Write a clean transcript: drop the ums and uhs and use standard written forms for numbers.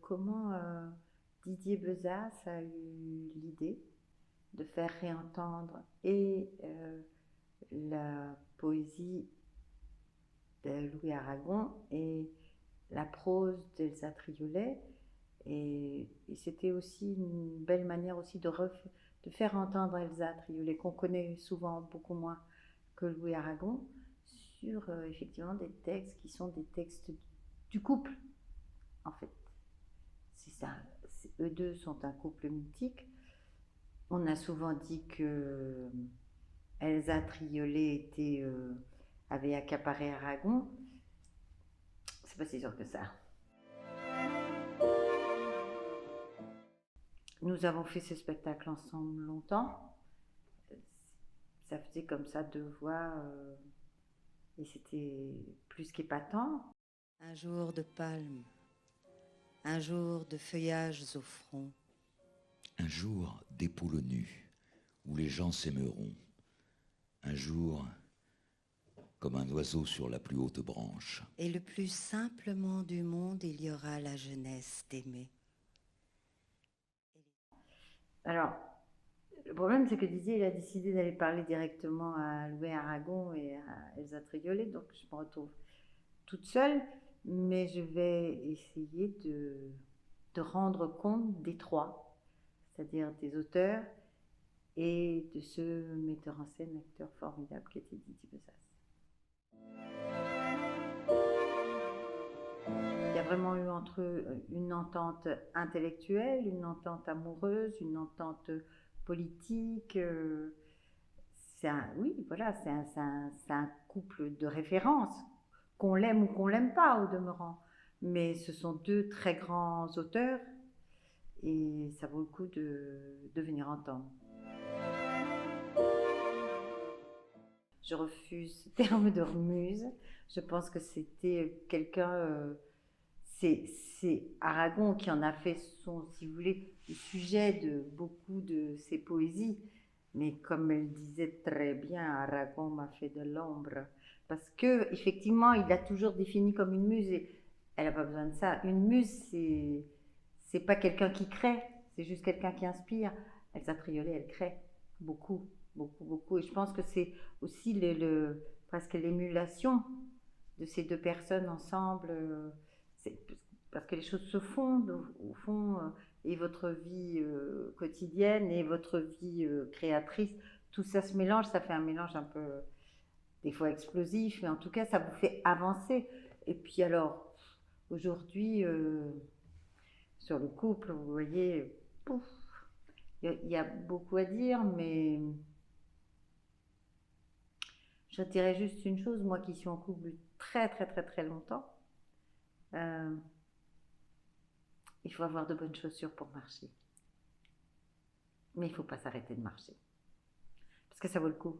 comment Didier Bezas a eu l'idée de faire réentendre et la poésie de Louis Aragon et la prose d'Elsa Triolet. Et c'était aussi une belle manière aussi de faire entendre Elsa Triolet, qu'on connaît souvent beaucoup moins que Louis Aragon, sur effectivement des textes qui sont des textes du couple, en fait. C'est ça, eux deux sont un couple mythique. On a souvent dit que Elsa Triolet avait accaparé Aragon. C'est pas si sûr que ça. Nous avons fait ce spectacle ensemble longtemps. Ça faisait comme ça deux voix et c'était plus qu'épatant. Un jour de palme, un jour de feuillages au front. Un jour d'épaules nues, où les gens s'aimeront. Un jour comme un oiseau sur la plus haute branche. Et le plus simplement du monde, il y aura la jeunesse d'aimer. Alors, le problème, c'est que Didier, il a décidé d'aller parler directement à Louis Aragon et à Elsa Triolet, donc je me retrouve toute seule, mais je vais essayer de rendre compte des trois, c'est-à-dire des auteurs et de ce metteur en scène, acteur formidable qui était Didier Bezas. Il y a vraiment eu entre eux une entente intellectuelle, une entente amoureuse, une entente politique. Oui, voilà, c'est un couple de référence, qu'on l'aime ou qu'on l'aime pas au demeurant. Mais ce sont deux très grands auteurs et ça vaut le coup de venir entendre. Je refuse ce terme de remuse. Je pense que c'était quelqu'un... c'est Aragon qui en a fait si vous voulez, le sujet de beaucoup de ses poésies. Mais comme elle disait très bien, Aragon m'a fait de l'ombre. Parce que effectivement, il l'a toujours défini comme une muse. Et elle n'a pas besoin de ça. Une muse, c'est pas quelqu'un qui crée, c'est juste quelqu'un qui inspire. Elsa Triolet, elle crée beaucoup, beaucoup, beaucoup. Et je pense que c'est aussi presque l'émulation de ces deux personnes ensemble. Parce que les choses se fondent au fond, et votre vie quotidienne et votre vie créatrice, tout ça se mélange, ça fait un mélange un peu, des fois explosif, mais en tout cas ça vous fait avancer. Et puis alors, aujourd'hui, sur le couple, vous voyez, pouf, il y a beaucoup à dire, mais je dirais juste une chose, moi qui suis en couple très très très très longtemps, il faut avoir de bonnes chaussures pour marcher. Mais il ne faut pas s'arrêter de marcher. Parce que ça vaut le coup.